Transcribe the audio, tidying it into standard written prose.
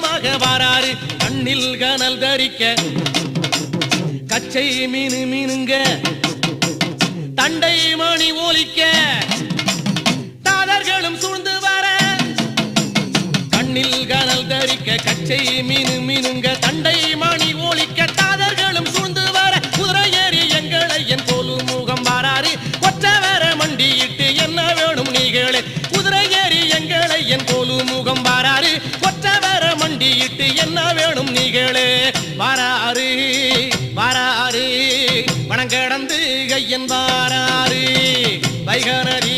வேகமாக வாராரு கண்ணில் கனல் தரிக்க கச்சை மீனு மீனுங்க தண்டை மணி ஒலிக்க தாதர்களும் சூழ்ந்து வர கண்ணில் கனல் தரிக்க கச்சை மீனு மீனுங்க தண்டை மணி ஒலிக்க தாதர்களும் சூழ்ந்து வர குதிரை ஏறி எங்களை என் போலு முகம் வாராரு கொற்றவர மண்டியிட்டு என்ன வேணும் நீங்களே குதிரை ஏறி எங்களை என் போலு முகம் வாராரு கொற்றவர மண்டியிட்டு என்ன வேணும் நீங்களே வாராரு வாராரு பணம் கடந்து கையன் வாராரு வைகனடி